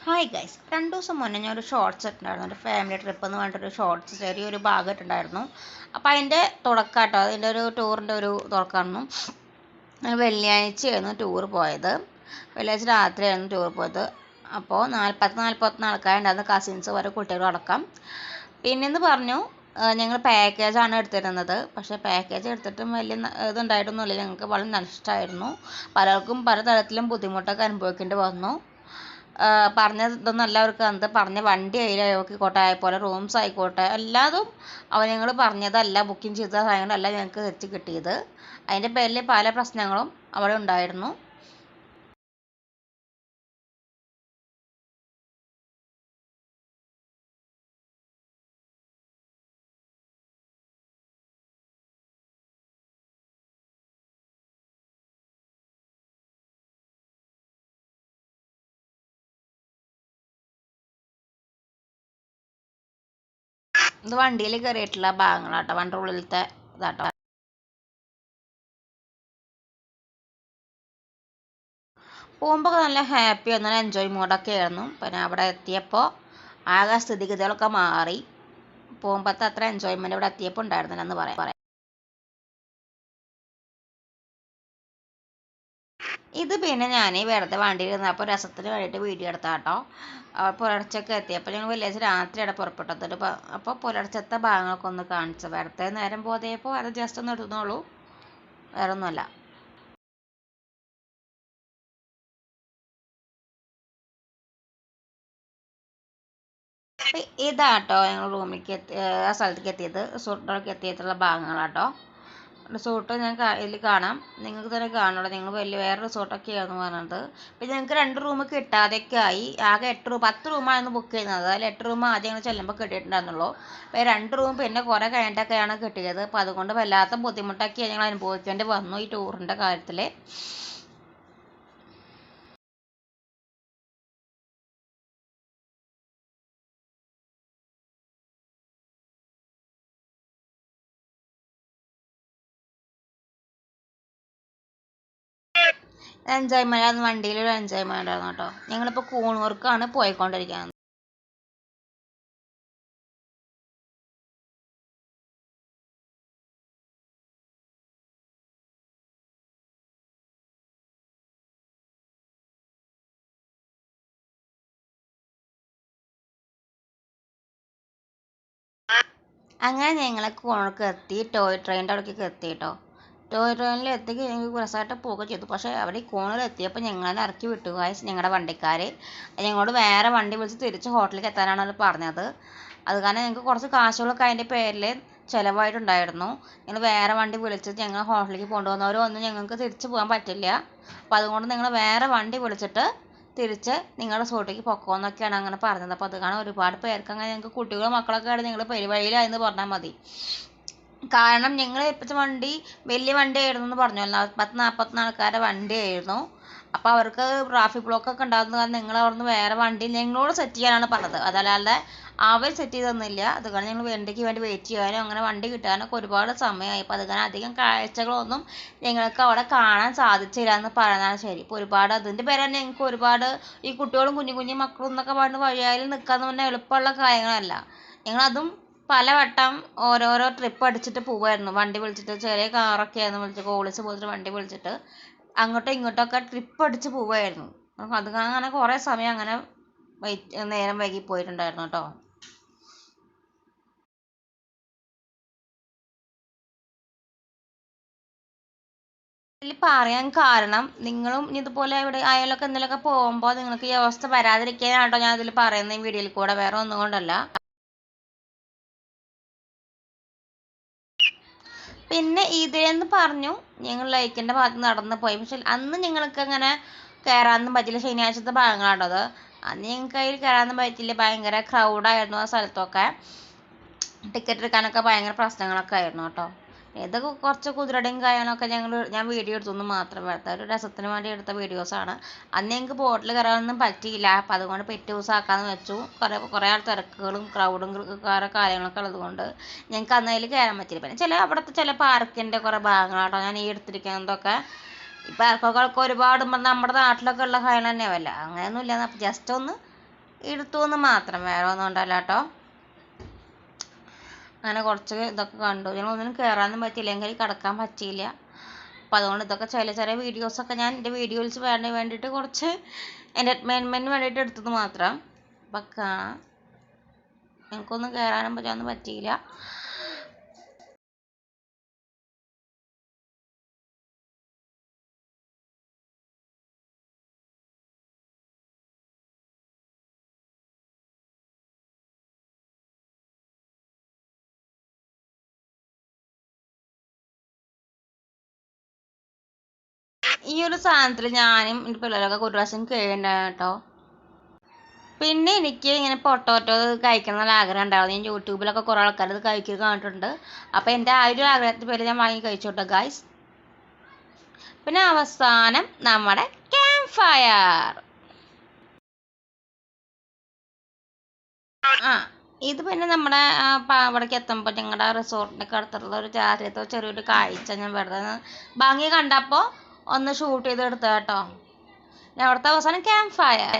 Hi guys, 2 ദിവസം മുന്നേ ഞാൻ ഒരു ഷോർട്സ് ഇട്ടുണ്ടായിരുന്നു. ഒരു ഫാമിലി ട്രിപ്പ് എന്ന് പറഞ്ഞിട്ടൊരു ഷോർട്സ് ചെറിയൊരു ഭാഗം ഇട്ടുണ്ടായിരുന്നു. അപ്പോൾ അതിൻ്റെ തുടക്കാട്ടോ, അതിൻ്റെ ഒരു ടൂറിൻ്റെ ഒരു തുടക്കമായിരുന്നു. വെള്ളിയാഴ്ചയായിരുന്നു ടൂർ പോയത്. വെള്ളിയാഴ്ച രാത്രിയായിരുന്നു ടൂർ പോയത്. അപ്പോൾ 40-41 ആൾക്കാരുണ്ടായിരുന്നു, കസിൻസ് വരെ കുട്ടികളും അടക്കം. പിന്നെന്ന് പറഞ്ഞു ഞങ്ങൾ പാക്കേജാണ് എടുത്തിരുന്നത്. പക്ഷേ പാക്കേജ് എടുത്തിട്ടും വലിയ ഇതുണ്ടായിട്ടൊന്നുമില്ല. ഞങ്ങൾക്ക് വളരെ നഷ്ടമായിരുന്നു. പലർക്കും പലതരത്തിലും ബുദ്ധിമുട്ടൊക്കെ അനുഭവിക്കേണ്ടി വന്നു. പറഞ്ഞ ഇതൊന്നും എല്ലാവർക്കും എന്ത് പറഞ്ഞ വണ്ടി ആയിക്കോട്ടെ, അതുപോലെ റൂംസ് ആയിക്കോട്ടെ, എല്ലാതും ഞങ്ങൾ പറഞ്ഞതല്ല, ബുക്കിംഗ് ചെയ്ത സാധനങ്ങളല്ല ഞങ്ങൾക്ക് എത്തി കിട്ടിയത്. അതിൻ്റെ പേരിൽ പല പ്രശ്നങ്ങളും അവിടെ ഉണ്ടായിരുന്നു. ഇത് വണ്ടിയിൽ കയറിയിട്ടുള്ള ഭാഗങ്ങളാട്ടോ, വണ്ടിയുടെ ഉള്ളിലത്തെ ഇതാട്ടോ. പോകുമ്പോൾ നല്ല ഹാപ്പി നല്ല എൻജോയ് മൂഡൊക്കെ ആയിരുന്നു. പിന്നെ അവിടെ എത്തിയപ്പോൾ ആകെ സ്ഥിതിഗതികളൊക്കെ മാറി. പോകുമ്പോഴത്തെ അത്ര എൻജോയ്മെൻറ്റ് ഇവിടെ എത്തിയപ്പോൾ ഉണ്ടായിരുന്നില്ല എന്ന് പറയാം. ഇത് പിന്നെ ഞാൻ വെറുതെ വണ്ടിയിൽ ഇരുന്നപ്പോൾ രസത്തിന് വേണ്ടിയിട്ട് വീഡിയോ എടുത്താട്ടോ. പുലർച്ചയൊക്കെ എത്തിയപ്പോൾ ഞങ്ങൾ വെള്ളിയാഴ്ച രാത്രിയാണ് പുറപ്പെട്ടത്. അപ്പോൾ പുലർച്ചത്തെ ഭാഗങ്ങളൊക്കെ ഒന്ന് കാണിച്ചു. വെറുതെ നേരം പോയപ്പോൾ അത് ജസ്റ്റ് ഒന്ന് എടുത്തുന്നുള്ളൂ, വേറെ ഒന്നുമല്ല. ഇതാട്ടോ ഞങ്ങൾ റൂമിലേക്ക് ആ സ്ഥലത്തേക്ക് എത്തിയത്, റിസോർട്ടിലേക്ക് എത്തിയിട്ടുള്ള ഭാഗങ്ങളാട്ടോ. റിസോർട്ട് ഞാൻ ഇതിൽ കാണാം, നിങ്ങൾക്ക് തന്നെ കാണുള്ളൂ. നിങ്ങൾ വേറെ റിസോർട്ടൊക്കെയാണെന്ന് പറഞ്ഞത്. പിന്നെ ഞങ്ങൾക്ക് 2 റൂം കിട്ടാതെയൊക്കെ ആയി. ആകെ 10 റൂമായിരുന്നു ബുക്ക് ചെയ്യുന്നത്. അതിൽ 8 റൂം ആദ്യം ഞങ്ങൾ ചെല്ലുമ്പോൾ കിട്ടിയിട്ടുണ്ടായിരുന്നുള്ളൂ. അപ്പോൾ 2 റൂം പിന്നെ കുറേ കഴിഞ്ഞിട്ടൊക്കെയാണ് കിട്ടിയത്. അപ്പോൾ അതുകൊണ്ട് വല്ലാത്ത ബുദ്ധിമുട്ടൊക്കെ ഞങ്ങൾ അനുഭവിക്കേണ്ടി വന്നു ഈ ടൂറിൻ്റെ കാര്യത്തിൽ. എൻജോയ്മെൻ്റ് ആയിരുന്നു, വണ്ടിയിലൊരു എൻജോയ്മെൻ്റ് ആയിരുന്നു കേട്ടോ. ഞങ്ങളിപ്പോൾ കൂണൂർക്കാണ് പോയിക്കൊണ്ടിരിക്കുന്നത്. അങ്ങനെ ഞങ്ങൾ കൂണൂർക്ക് എത്തി, ടോയ് ട്രെയിനിൻ്റെ അവിടേക്ക് എത്തി കേട്ടോ. ടോയ് ട്രെയിനിൽ എത്തി ഞങ്ങൾക്ക് രസമായിട്ട് പോവുക ചെയ്തു. പക്ഷേ അവിടെ കൂണൂർ എത്തിയപ്പോൾ ഞങ്ങളെ ഇറക്കി വിട്ടു ഗൈസ്, ഞങ്ങളുടെ വണ്ടിക്കാർ. ഞങ്ങളോട് വേറെ വണ്ടി വിളിച്ച് തിരിച്ച് ഹോട്ടലിലേക്ക് എത്താനാണ് അവർ പറഞ്ഞത്. അത് കാരണം ഞങ്ങൾക്ക് കുറച്ച് കാശുകളൊക്കെ അതിൻ്റെ പേരിൽ ചിലവായിട്ടുണ്ടായിരുന്നു. ഞങ്ങൾ വേറെ വണ്ടി വിളിച്ച് ഞങ്ങൾ ഹോട്ടലിലേക്ക് കൊണ്ടുവന്നവരൊന്നും ഞങ്ങൾക്ക് തിരിച്ച് പോകാൻ പറ്റില്ല. അപ്പോൾ അതുകൊണ്ട് നിങ്ങൾ വേറെ വണ്ടി വിളിച്ചിട്ട് തിരിച്ച് നിങ്ങളുടെ റിസോർട്ടിലേക്ക് പൊക്കോന്നൊക്കെയാണ് അങ്ങനെ പറഞ്ഞത്. അപ്പോൾ അത് കാരണം ഒരുപാട് പേർക്ക് അങ്ങനെ ഞങ്ങൾക്ക് കുട്ടികളും മക്കളൊക്കെ ആയിട്ട് നിങ്ങൾ പെരുവഴിയിലായെന്ന് പറഞ്ഞാൽ മതി. കാരണം ഞങ്ങൾ ഏൽപ്പിച്ച വണ്ടി വലിയ വണ്ടിയായിരുന്നു എന്ന് പറഞ്ഞല്ലോ, 40-41 ആൾക്കാരുടെ വണ്ടിയായിരുന്നു. അപ്പോൾ അവർക്ക് ട്രാഫിക് ബ്ലോക്കൊക്കെ ഉണ്ടാകുന്ന കാരണം നിങ്ങൾ അവിടുന്ന് വേറെ വണ്ടി ഞങ്ങളോട് സെറ്റ് ചെയ്യാനാണ് പറഞ്ഞത്. അതല്ലാതെ അവർ സെറ്റ് ചെയ്ത് തന്നില്ല. അത് കാരണം ഞങ്ങൾ വണ്ടിക്ക് വേണ്ടി വെയിറ്റ് ചെയ്യാനും അങ്ങനെ വണ്ടി കിട്ടാനൊക്കെ ഒരുപാട് സമയമായി. അപ്പോൾ അത് കാരണം അധികം കാഴ്ചകളൊന്നും ഞങ്ങൾക്ക് അവിടെ കാണാൻ സാധിച്ചില്ല എന്ന് പറയുന്നതാണ് ശരി. ഇപ്പോൾ ഒരുപാട് അതിൻ്റെ പേര് തന്നെ ഞങ്ങൾക്ക് ഒരുപാട് ഈ കുട്ടികളും കുഞ്ഞു കുഞ്ഞു മക്കളും എന്നൊക്കെ പറഞ്ഞ് വഴിയായാലും നിൽക്കാന്ന് പറഞ്ഞാൽ എളുപ്പമുള്ള കാര്യങ്ങളല്ല. ഞങ്ങളതും പലവട്ടം ഓരോരോ ട്രിപ്പ് അടിച്ചിട്ട് പോവായിരുന്നു. വണ്ടി വിളിച്ചിട്ട് ചെറിയ കാറൊക്കെ ആയിരുന്നു വിളിച്ച്, കോളിസ് പോലത്തെ വണ്ടി വിളിച്ചിട്ട് അങ്ങോട്ടും ഇങ്ങോട്ടൊക്കെ ട്രിപ്പ് അടിച്ച് പോവായിരുന്നു. അത് അങ്ങനെ കുറേ സമയം അങ്ങനെ നേരം വൈകി പോയിട്ടുണ്ടായിരുന്നു കേട്ടോ. ഇതിൽ പറയാൻ കാരണം നിങ്ങളും ഇതുപോലെ ഇവിടെ അയാളൊക്കെ എന്തെങ്കിലുമൊക്കെ പോകുമ്പോൾ നിങ്ങൾക്ക് ഈ അവസ്ഥ വരാതിരിക്കാനാട്ടോ ഞാൻ ഇതിൽ പറയുന്ന ഈ വീഡിയോയിൽ കൂടെ, വേറെ ഒന്നും കൊണ്ടല്ല. പിന്നെ ഇതിലെന്ന് പറഞ്ഞു ഞങ്ങൾ ലൈക്കിൻ്റെ ഭാഗത്ത് നടന്ന് പോയി. പക്ഷെ അന്ന് ഞങ്ങൾക്ക് അങ്ങനെ കയറാനൊന്നും പറ്റില്ല. ശനിയാഴ്ചത്തെ ഭാഗങ്ങളാട്ടോ അത്. അന്ന് ഞങ്ങൾക്ക് അതിൽ കയറാനൊന്നും പറ്റില്ല. ഭയങ്കര ക്രൗഡായിരുന്നു ആ സ്ഥലത്തൊക്കെ. ടിക്കറ്റ് എടുക്കാനൊക്കെ ഭയങ്കര പ്രശ്നങ്ങളൊക്കെ ആയിരുന്നു കേട്ടോ. ഇതൊക്കെ കുറച്ച് കുതിരടിയും കാര്യങ്ങളൊക്കെ ഞാൻ വീഡിയോ എടുത്തൊന്നും മാത്രം എടുത്ത ഒരു രസത്തിന് വേണ്ടി എടുത്ത വീഡിയോസാണ്. അന്ന് ഞങ്ങൾക്ക് ബോട്ടിൽ കയറാനൊന്നും പറ്റിയില്ല. അപ്പം അതുകൊണ്ട് പിറ്റേ ദിവസം ആക്കാമെന്ന് വെച്ചു. കുറേ ആൾ തിരക്കുകളും ക്രൗഡും കാര്യങ്ങളൊക്കെ ഉള്ളതുകൊണ്ട് ഞങ്ങൾക്ക് അന്ന് അതിൽ കയറാൻ പറ്റില്ല. പിന്നെ അവിടുത്തെ ചില പാർക്കിൻ്റെ കുറേ ഭാഗങ്ങളാട്ടോ ഞാൻ ഈ എടുത്തിരിക്കുന്നതൊക്കെ. ഈ പാർക്കൊക്കെ ഒരുപാട് നമ്മുടെ നാട്ടിലൊക്കെ ഉള്ള കാര്യം തന്നെയാവല്ല, അങ്ങനെയൊന്നും ഇല്ല. ജസ്റ്റ് ഒന്ന് എടുത്തു എന്ന് മാത്രം, വേറെ ഒന്നും ഉണ്ടല്ല കേട്ടോ. അങ്ങനെ കുറച്ച് ഇതൊക്കെ കണ്ടു. ഞങ്ങളൊന്നിനും കയറാനൊന്നും പറ്റിയില്ല, എങ്കിൽ കിടക്കാൻ പറ്റിയില്ല. അപ്പോൾ അതുകൊണ്ട് ഇതൊക്കെ ചെറിയ ചെറിയ വീഡിയോസൊക്കെ ഞാൻ എൻ്റെ വീഡിയോസ് വേണ്ടിയിട്ട് കുറച്ച് എൻ്റർടൈൻമെൻറ്റിന് വേണ്ടിയിട്ട് എടുത്തത് മാത്രം. അപ്പം കാണാം. എനിക്കൊന്നും കയറാനും ഒന്നും പറ്റിയില്ല. ഈ ഒരു സാധനത്തിൽ ഞാനും എൻ്റെ പിള്ളേരൊക്കെ ഒരു പ്രാവശ്യം കയറിണ്ടായിരുന്നു കേട്ടോ. പിന്നെ എനിക്ക് ഇങ്ങനെ പൊട്ടോറ്റോ കഴിക്കണം എന്നുള്ള ആഗ്രഹം ഉണ്ടായിരുന്നു. ഞാൻ യൂട്യൂബിലൊക്കെ കുറേ ആൾക്കാർ ഇത് കഴിക്കുന്നത് കണ്ടിട്ടുണ്ട്. അപ്പോൾ എൻ്റെ ആ ഒരു ആഗ്രഹത്തിൻ്റെ പേര് ഞാൻ വാങ്ങി കഴിച്ചു കേട്ടോ ഗായ്സ്. പിന്നെ അവസാനം നമ്മുടെ ക്യാമ്പ് ഫയർ. ഇത് പിന്നെ നമ്മുടെ അവിടേക്ക് എത്തുമ്പോൾ ഞങ്ങളുടെ റിസോർട്ടിൻ്റെ അടുത്തുള്ള ഒരു രാത്രിയത്തെ ചെറിയൊരു കാഴ്ച ഞാൻ വെറുതെ ഭംഗി കണ്ടപ്പോൾ ഒന്ന് ഷൂട്ട് ചെയ്ത് എടുത്ത കേട്ടോ. അവിടുത്തെ അവസാനം ക്യാമ്പ് ഫയർ.